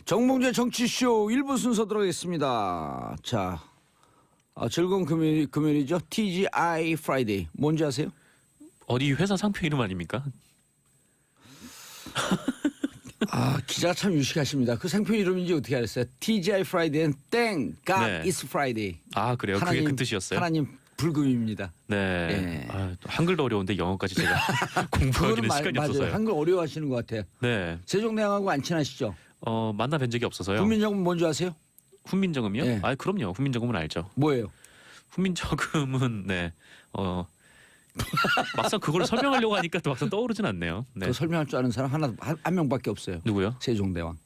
정봉재 정치쇼 1부 순서 들어가겠습니다. 자, 즐거운 금요일이죠. TGI 프라이데이. 뭔지 아세요? 어디 회사 상표 이름 아닙니까? 기자가 참 유식하십니다. 그 상표 이름인지 어떻게 알았어요? TGI 프라이데이는 땡, God 네. is Friday. 아 그래요? 그게 그 뜻이었어요? 하나님 불금입니다. 네. 예. 또 한글도 어려운데 영어까지 제가 공부하기는 시간이 맞아요. 없어서요. 한글 어려워하시는 것 같아요. 네. 세종대왕하고 안 친하시죠? 만나뵌 적이 없어서요. 훈민정음 뭔지 아세요? 훈민정음이요? 네. 그럼요. 훈민정음은 알죠. 뭐예요? 훈민정음은 네. 막상 그걸 설명하려고 하니까 또 막상 떠오르진 않네요. 네. 그 설명할 줄 아는 사람 한 명밖에 없어요. 누구요? 세종대왕.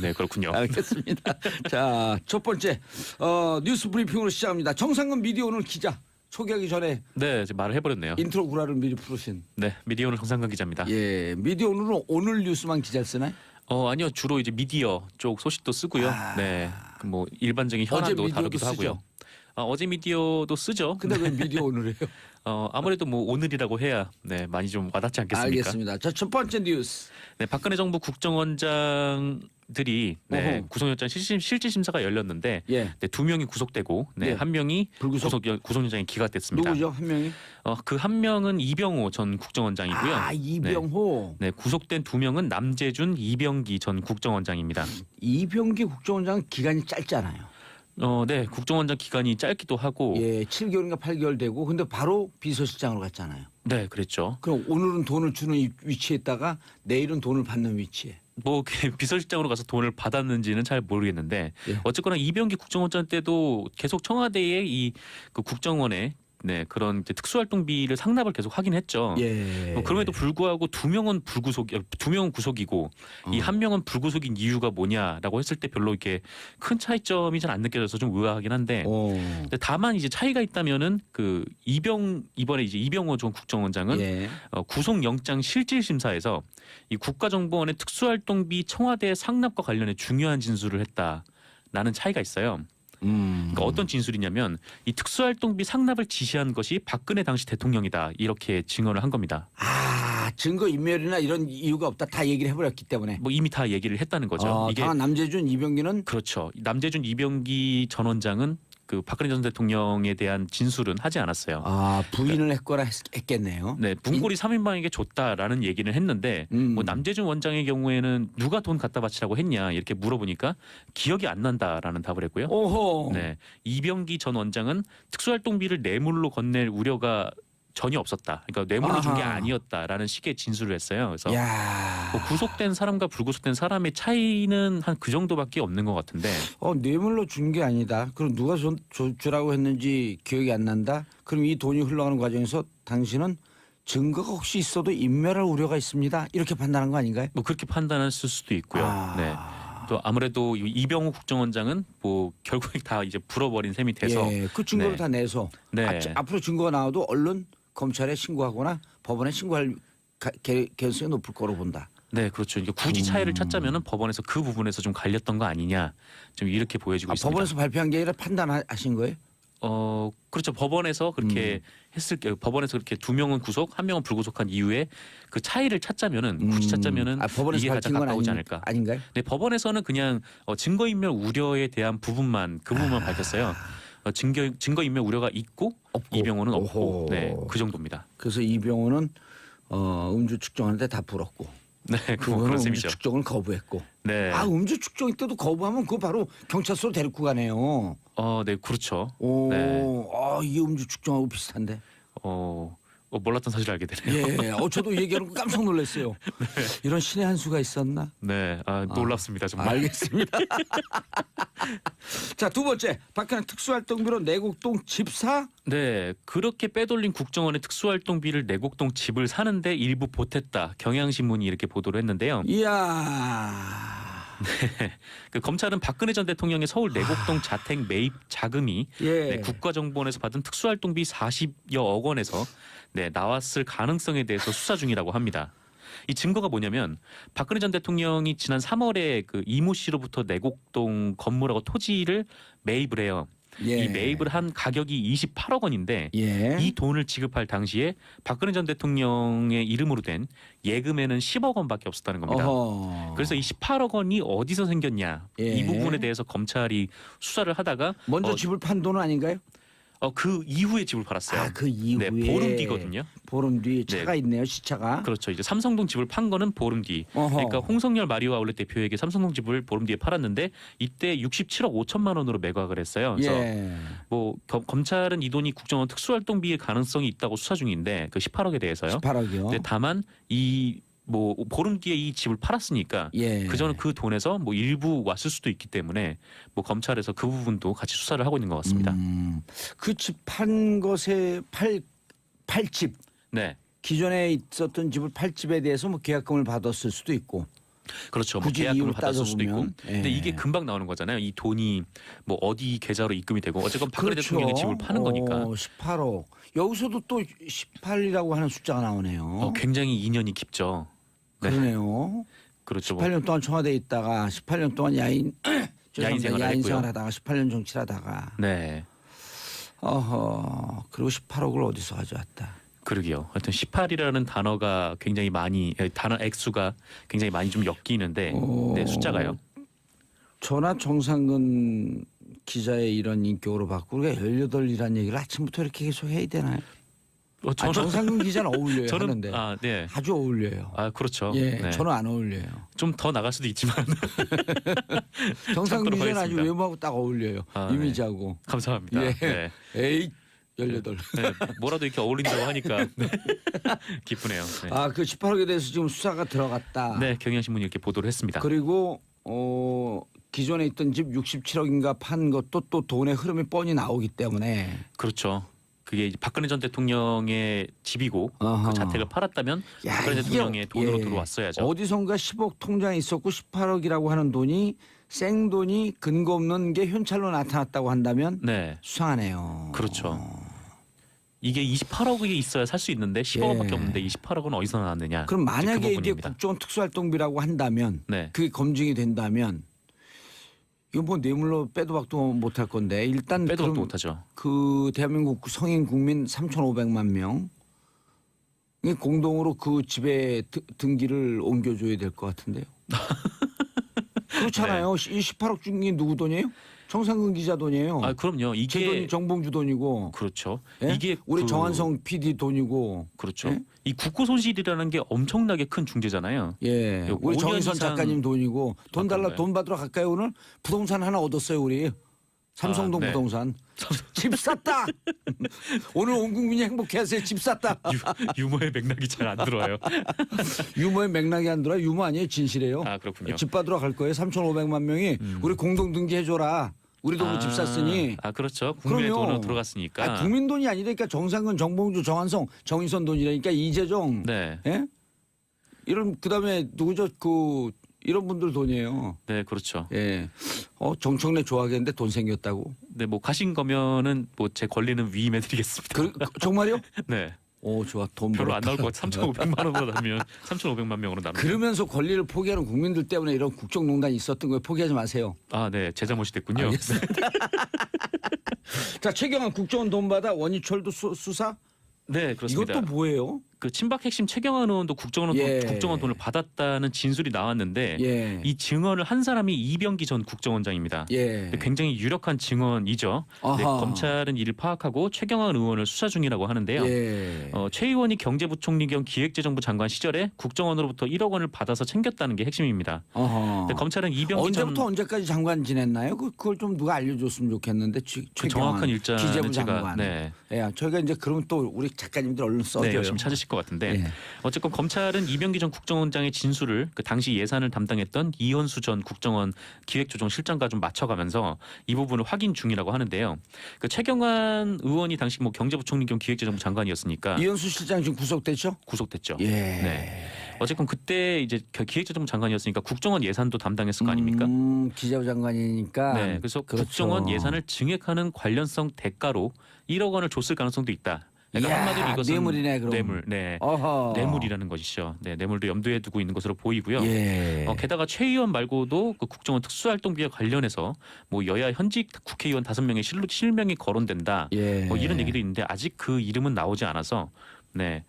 네 그렇군요. 알겠습니다. 자, 첫 번째 뉴스 브리핑으로 시작합니다. 정상근 미디어 오늘 기자 소개하기 전에 네, 이제 말을 해버렸네요. 인트로 구라를 미리 풀으신. 네, 미디어오늘 정상근 기자입니다. 예, 미디어 오늘은 오늘 뉴스만 기자를 쓰나요? 아니요, 주로 이제 미디어 쪽 소식도 쓰고요. 네, 뭐 일반적인 현안도 미디어도 다루기도 쓰죠? 하고요. 어제 미디어도 쓰죠. 근데 왜 미디어 오늘이에요? 아무래도 뭐 오늘이라고 해야 네 많이 좀 와닿지 않겠습니까? 알겠습니다. 자, 첫 번째 뉴스. 네, 박근혜 정부 국정원장들이 네, 어허. 구속영장 실질 심사가 열렸는데 예. 네, 2명이 구속되고 네, 예. 1명이 불구속? 구속영장이 기각됐습니다. 누구죠? 한 명이? 그 한 명은 이병호 전 국정원장이고요. 이병호. 네, 구속된 2명은 남재준, 이병기 전 국정원장입니다. 이병기 국정원장 기간이 짧잖아요. 네, 국정원장 기간이 짧기도 하고, 예, 7개월인가 8개월 되고 근데 바로 비서실장으로 갔잖아요. 네, 그랬죠. 그럼 오늘은 돈을 주는 위치에 있다가 내일은 돈을 받는 위치에. 뭐 비서실장으로 가서 돈을 받았는지는 잘 모르겠는데, 예. 어쨌거나 이병기 국정원장 때도 계속 청와대에 그 국정원에 네 그런 이제 특수활동비를 상납을 계속 하긴 했죠. 예. 그럼에도 불구하고 2명은 2명은 구속이고 이 1명은 불구속인 이유가 뭐냐라고 했을 때 별로 이렇게 큰 차이점이 잘 안 느껴져서 좀 의아하긴 한데 근데 다만 이제 차이가 있다면은 이번에 이제 이병호 전 국정원장은 예. 구속영장 실질심사에서 이 국가정보원의 특수활동비 청와대 상납과 관련해 중요한 진술을 했다라는 차이가 있어요. 그러니까 어떤 진술이냐면 이 특수활동비 상납을 지시한 것이 박근혜 당시 대통령이다 이렇게 증언을 한 겁니다. 증거 인멸이나 이런 이유가 없다 다 얘기를 해버렸기 때문에. 뭐 이미 다 얘기를 했다는 거죠. 이게 다만 남재준, 이병기는 그렇죠. 남재준, 이병기 전 원장은 그 박근혜 전 대통령에 대한 진술은 하지 않았어요. 부인을 했거나 했겠네요. 네, bun고리 3인방에게 줬다라는 얘기는 했는데 뭐 남재준 원장의 경우에는 누가 돈 갖다 바치라고 했냐 이렇게 물어보니까 기억이 안 난다라는 답을 했고요. 오호. 네, 이병기 전 원장은 특수활동비를 뇌물로 건넬 우려가 전혀 없었다. 그러니까 뇌물로 준 게 아니었다라는 식의 진술을 했어요. 그래서 뭐 구속된 사람과 불구속된 사람의 차이는 한 그 정도밖에 없는 것 같은데. 뇌물로 준 게 아니다. 그럼 누가 주라고 했는지 기억이 안 난다. 그럼 이 돈이 흘러가는 과정에서 당신은 증거가 혹시 있어도 인멸할 우려가 있습니다. 이렇게 판단한 거 아닌가요? 뭐 그렇게 판단했을 수도 있고요. 네. 또 아무래도 이병호 국정원장은 뭐 결국에 다 이제 불어버린 셈이 돼서 그 증거를 네. 다 내서 네. 앞으로 증거가 나와도 얼른 검찰에 신고하거나 법원에 신고할 개연성이 높을 거로 본다. 네, 그렇죠. 이게 굳이 차이를 찾자면은 법원에서 그 부분에서 좀 갈렸던 거 아니냐, 좀 이렇게 보여지고 있습니다. 법원에서 발표한 게 아니라 판단하신 거예요? 그렇죠. 법원에서 그렇게 법원에서 그렇게 2명은 구속, 1명은 불구속한 이후에 그 차이를 찾자면은 굳이 찾자면은 법원에서 이게 가장 밝힌 건 가까우지 않을까. 아닌가요? 네, 법원에서는 그냥 증거인멸 우려에 대한 부분만 밝혔어요. 증거인멸 우려가 있고 없고. 이병호는 없고, 오호. 네, 그 정도입니다. 그래서 이병호는 음주 측정하는데 다 불었고, 네, 그거는 그런 음주 셈이죠. 측정을 거부했고. 네, 음주 측정 때도 거부하면 그거 바로 경찰서로 데리고 가네요. 네, 그렇죠. 오, 네. 이 음주 측정하고 비슷한데. 몰랐던 사실을 알게 되네요. 예, 저도 얘기하는 거 깜짝 놀랐어요. 이런 신의 한 수가 있었나? 네, 놀랍습니다 정말. 알겠습니다. 자, 두 번째, 박근혜 특수활동비로 내곡동 집사? 네, 그렇게 빼돌린 국정원의 특수활동비를 내곡동 집을 사는데 일부 보탰다. 경향신문이 이렇게 보도를 했는데요. 이야. 그 검찰은 박근혜 전 대통령의 서울 내곡동 자택 매입 자금이 네, 국가정보원에서 받은 특수활동비 40여억 원에서 네, 나왔을 가능성에 대해서 수사 중이라고 합니다. 이 증거가 뭐냐면 박근혜 전 대통령이 지난 3월에 그 이모 씨로부터 내곡동 건물하고 토지를 매입을 해요. 예. 이 매입을 한 가격이 28억 원인데 예. 이 돈을 지급할 당시에 박근혜 전 대통령의 이름으로 된 예금에는 10억 원밖에 없었다는 겁니다. 어허. 그래서 이 18억 원이 어디서 생겼냐 예. 이 부분에 대해서 검찰이 수사를 하다가 먼저 집을 판 돈은 아닌가요? 그 이후에 집을 팔았어요. 아, 그 이후에 네, 보름 뒤거든요. 보름 뒤 차가 있네요, 시차가. 그렇죠. 이제 삼성동 집을 판 거는 보름 뒤. 어허. 그러니까 홍성열 마리오 아울렛 대표에게 삼성동 집을 보름 뒤에 팔았는데 이때 67억 5천만 원으로 매각을 했어요. 그래서 예. 뭐 검찰은 이 돈이 국정원 특수활동비의 가능성이 있다고 수사 중인데 그 18억에 대해서요. 18억이요. 근데 다만 이 뭐 보름 뒤에 이 집을 팔았으니까 예. 그전에 그 돈에서 뭐 일부 왔을 수도 있기 때문에 뭐 검찰에서 그 부분도 같이 수사를 하고 있는 것 같습니다. 그 집 판 것에 팔집 네. 기존에 있었던 집을 팔 집에 대해서 뭐 계약금을 받았을 수도 있고. 그렇죠. 뭐 굳이 계약금을 이유를 받았을 수도 있고. 따져보면. 근데 예. 이게 금방 나오는 거잖아요. 이 돈이 뭐 어디 계좌로 입금이 되고 어쨌건 박근혜 대통령이 집을 파는 거니까 18억. 여기서도 또 18이라고 하는 숫자가 나오네요. 굉장히 인연이 깊죠. 네. 그러네요. 그렇죠. 18년 동안 청와대에 있다가 18년 동안 야인 생활을 야인 했고요. 생활하다가 18년 정치를 하다가 네. 그리고 18억을 어디서 가져왔다. 그러게요. 하여튼 18이라는 단어가 굉장히 많이 단어 액수가 굉장히 많이 좀 엮이는데 네, 숫자가요. 저나 정상근 기자의 이런 인격으로 받고 우리가 18이라는 얘기를 아침부터 이렇게 계속 해야 되나요? 정상근 기자는 어울려요. 저는 하는데 네. 아주 어울려요. 그렇죠. 예, 네. 저는 안 어울려요. 좀 더 나갈 수도 있지만 정상근 참도록 기자는 아주 하겠습니다. 외모하고 딱 어울려요. 네. 이미지하고. 감사합니다. 예. 네. 에이 18. 네, 뭐라도 이렇게 어울린다고 하니까 네. 기쁘네요. 네. 그 18억에 대해서 지금 수사가 들어갔다. 네, 경향신문이 이렇게 보도를 했습니다. 그리고 기존에 있던 집 67억인가 판 것도 또 돈의 흐름이 뻔히 나오기 때문에 그렇죠. 그게 이제 박근혜 전 대통령의 집이고 어허. 그 자택을 팔았다면 야, 박근혜 이게 대통령의 돈으로 예. 들어왔어야죠. 어디선가 10억 통장에 있었고 18억이라고 하는 돈이 생돈이 근거 없는 게 현찰로 나타났다고 한다면 네, 수상하네요. 그렇죠. 이게 28억이 있어야 살 수 있는데 10억밖에 예. 없는데 28억은 어디서 나왔느냐? 그럼 만약에 그 이게 부분입니다. 국정원 특수활동비라고 한다면 네, 그게 검증이 된다면 이거 뭐 뇌물로 빼도 박도 못할 건데 일단 빼도 그럼 못하죠. 그 대한민국 성인 국민 3,500만 명이 공동으로 그 집에 등기를 옮겨줘야 될 것 같은데요. 그렇잖아요. 이 18억 중에 누구 돈이에요? 정상근 기자 돈이에요. 그럼요. 제 이게 돈이 정봉주 돈이고. 그렇죠. 예? 이게 우리 정한성 PD 돈이고. 그렇죠. 예? 이 국고 손실이라는 게 엄청나게 큰 중재잖아요. 예. 우리 5년 정인선 이상- 작가님 돈이고. 돈 달라 그런가요? 돈 받으러 갈까요 오늘? 부동산 하나 얻었어요 우리. 삼성동 네. 부동산. 집 샀다. 오늘 온 국민이 행복해하세요. 집 샀다. 유머의 맥락이 잘 안 들어요. 유머의 맥락이 안 들어. 유머 아니에요. 진실이에요. 그렇군요. 집 받으러 갈 거예요. 3,500만 명이 우리 공동 등기해줘라. 우리 돈으로 집 샀으니. 그렇죠. 국민의 그럼요. 돈으로 들어갔으니까. 국민 돈이 아니니까 정상근, 정봉주, 정한성, 정인선 돈이라니까 이재정. 네, 예? 이런 그다음에 누구죠? 이런 분들 돈이에요. 네, 그렇죠. 예. 정청래 좋아하겠는데 돈 생겼다고. 네, 뭐 가신 거면은 뭐 제 권리는 위임해드리겠습니다. 정말요? 네, 오 좋아. 돈 별로 벌었다. 안 나올 것 같아. 3,500만 원으로 나면 3,500만 명으로 나면. 그러면서 권리를 포기하는 국민들 때문에 이런 국정농단이 있었던 거예요. 포기하지 마세요. 네, 제 잘못이 됐군요. 알겠습니다. 자, 최경환 국정원 돈 받아 원희철도 수사? 네, 그렇습니다. 이것도 뭐예요? 그 친박 핵심 최경환 의원도 국정원 돈을 받았다는 진술이 나왔는데 예. 이 증언을 한 사람이 이병기 전 국정원장입니다. 예. 굉장히 유력한 증언이죠. 네, 아하. 검찰은 이를 파악하고 최경환 의원을 수사 중이라고 하는데요. 예. 최 의원이 경제부총리 겸 기획재정부 장관 시절에 국정원으로부터 1억 원을 받아서 챙겼다는 게 핵심입니다. 어허. 근데 검찰은 이병기 전 언제부터 언제까지 장관 지냈나요? 그걸 좀 누가 알려줬으면 좋겠는데. 그 정확한 일자는 기재부 제가 장관. 네, 예, 저희가 이제 그러면 또 우리 작가님들 얼른 써줘요. 네, 열심히 찾으실 것 같은데 예. 어쨌건 검찰은 이병기 전 국정원장의 진술을 그 당시 예산을 담당했던 이현수 전 국정원 기획조정실장과 좀 맞춰가면서 이 부분을 확인 중이라고 하는데요. 그 최경환 의원이 당시 뭐 경제부총리 겸 기획재정부 장관이었으니까 이현수 실장 지금 구속됐죠? 구속됐죠. 예. 네. 어쨌건 그때 이제 기획재정부 장관이었으니까 국정원 예산도 담당했을 거 아닙니까? 기재부 장관이니까. 네. 그래서 그렇죠. 국정원 예산을 증액하는 관련성 대가로 1억 원을 줬을 가능성도 있다. 그러니까 이야, 한마디로 이것은 뇌물이네, 그럼. 뇌물, 네, 어허. 뇌물이라는 것이죠. 네, 뇌물도 염두에 두고 있는 것으로 보이고요. 예. 게다가 최 의원 말고도 그 국정원 특수활동비와 관련해서 뭐 여야 현직 국회의원 5명의 실명이 거론된다. 예. 뭐 이런 얘기도 있는데 아직 그 이름은 나오지 않아서 네.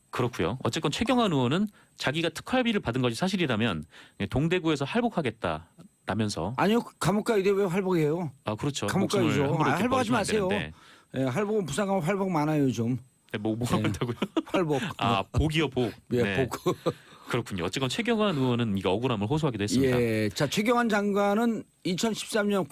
그렇고요. 어쨌건 최경환 의원은 자기가 특활비를 받은 것이 사실이라면 동대구에서 할복하겠다라면서 아니요, 감옥 가야 돼. 왜 활복해요? 그렇죠. 감옥 목숨을 가야죠. 함부로 이렇게 활복하지 버리시면 안 마세요. 되는데. 예, 활복은 부산 가면 활복 많아요, 좀. 네, 뭐라고 네. 한다고요? 활복. 복이요, 복. 예, 네. 복. 그렇군요. 어쨌건 최경환 의원은 이거 억울함을 호소하기도 했습니다. 예. 자, 최경환 장관은 2013년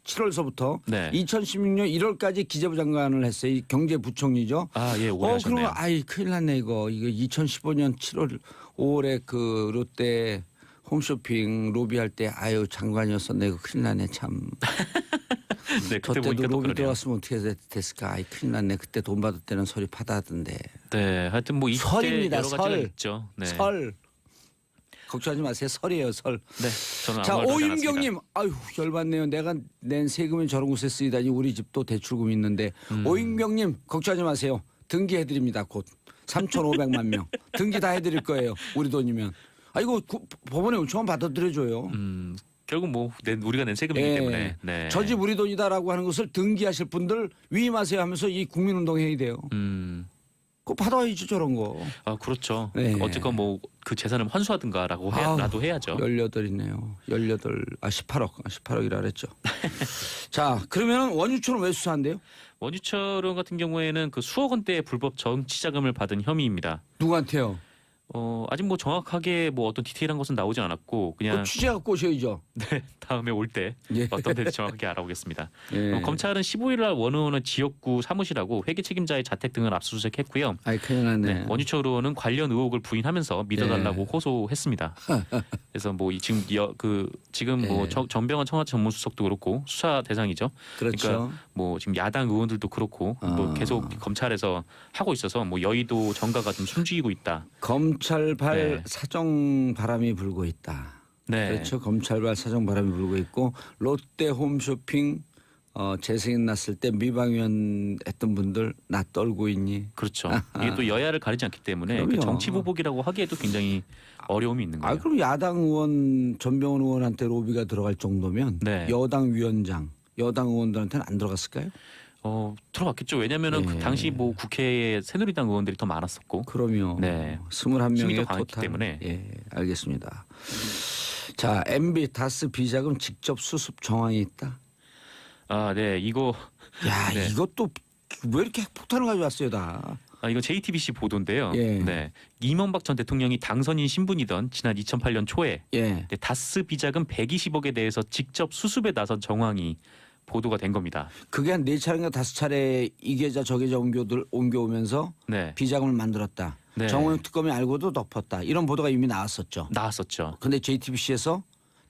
7월서부터 네. 2016년 1월까지 기재부 장관을 했어요. 이 경제부총리죠. 예, 오래 하셨네요. 그러면 큰일 났네 이거. 이거 2015년 7월 5월에 그 롯데 홈쇼핑 로비할 때 장관이었었네. 이거 큰일 났네 참. 네, 저 그때 때도 보니까 또 로비 그러네요. 들어왔으면 어떻게 됐을까. 큰일 났네. 그때 돈 받을 때는 소리 파다하던데. 네, 하여튼 뭐 이때 설입니다, 여러 가지가 설. 있죠. 네. 설. 걱정하지 마세요. 설이에요, 설. 네, 저는 자, 아무 말도 하지 않았습니다. 오임경님, 열받네요. 내가 낸 세금이 저런 곳에 쓰이다니 우리 집도 대출금 있는데. 오임경님, 걱정하지 마세요. 등기해드립니다. 곧 3,500만 명 등기 다 해드릴 거예요. 우리 돈이면. 이거 법원에 요청만 받아들여줘요. 결국 뭐 우리가 낸 세금이기 예. 때문에. 네. 저 집 우리 돈이다라고 하는 것을 등기하실 분들 위임하세요 하면서 이 국민운동 해야 돼요. 그거 받아야죠 저런 거. 그렇죠. 네. 어쨌건 뭐 그 재산을 환수하든가라고 라도 해야죠. 18이네요. 18억이라 그랬죠. 자, 그러면 원유초는 왜 수사한대요? 원유철 의원 같은 경우에는 그 수억 원대의 불법 정치 자금을 받은 혐의입니다. 누구한테요? 아직 뭐 정확하게 뭐 어떤 디테일한 것은 나오지 않았고 그냥 그 취재갖고 오셔야죠. 네, 다음에 올 때 예. 어떤 데인지 정확하게 알아보겠습니다. 예. 검찰은 15일 날 원 의원의 지역구 사무실하고 회계 책임자의 자택 등을 압수수색했고요. 큰일 났네. 네, 원유철 의원은 관련 의혹을 부인하면서 믿어달라고 호소했습니다. 그래서 뭐 지금 뭐 정병환 청와대 전문수석도 그렇고 수사 대상이죠. 그렇죠. 그러니까 뭐 지금 야당 의원들도 그렇고 뭐 계속 검찰에서 하고 있어서 뭐 여의도 정가가 좀 숨죽이고 있다. 검찰발 네. 사정 바람이 불고 있다. 네. 그렇죠. 검찰발 사정 바람이 불고 있고 롯데 홈쇼핑 재승인 났을 때 미방위원 했던 분들 나 떨고 있니? 그렇죠. 이게 또 여야를 가리지 않기 때문에 그럼요. 정치 보복이라고 하기에도 굉장히 어려움이 있는 거예요. 그럼 야당 의원 전병헌 의원한테 로비가 들어갈 정도면 네. 여당 위원장, 여당 의원들한테는 안 들어갔을까요? 들어갔겠죠. 왜냐하면은 그 당시 뭐 국회에 새누리당 의원들이 더 많았었고. 그럼요. 네. 21명의 힘이 더 강했기 토탈. 때문에. 예, 알겠습니다. 자, MB 다스 비자금 직접 수습 정황이 있다. 네, 이거 네. 이것도 왜 이렇게 폭탄을 가져왔어요, 다. 이거 JTBC 보도인데요. 예. 네, 이명박 전 대통령이 당선인 신분이던 지난 2008년 초에 예. 다스 비자금 120억에 대해서 직접 수습에 나선 정황이 보도가 된 겁니다. 그게 한 4차례인가 5차례 이 계좌 저 계좌 옮겨오면서 네, 비자금을 만들었다. 네. 정호영 특검이 알고도 덮었다. 이런 보도가 이미 나왔었죠. 나왔었죠. 근데 JTBC에서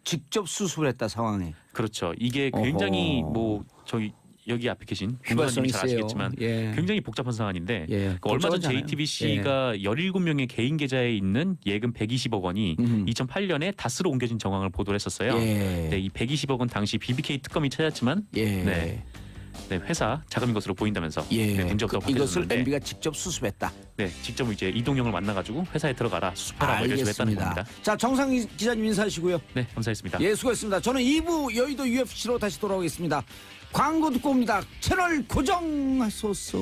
직접 수습을 했다 상황에. 그렇죠. 이게 굉장히 어허. 뭐 저희 여기 앞에 계신 휘발성이 공사님이 잘 세요. 아시겠지만 예. 굉장히 복잡한 상황인데 예. 그러니까 얼마 전 복잡하잖아요. JTBC가 17명의 개인 계좌에 있는 예금 120억 원이 음. 2008년에 다스로 옮겨진 정황을 보도를 했었어요. 예. 네, 이 120억은 당시 BBK 특검이 찾았지만 예. 네, 회사 자금인 것으로 보인다면서 예. 네, 문제없다고 이것을 밝혀졌는데 MB가 직접 수습했다. 네, 직접 이제 이동영을 만나가지고 회사에 들어가라 수습하라 이렇게 했다는 겁니다. 자, 정상 기자님 인사하시고요. 네, 감사했습니다. 예, 수고했습니다. 저는 2부 여의도 UFC로 다시 돌아오겠습니다. 광고 듣고 옵니다. 채널 고정하소서.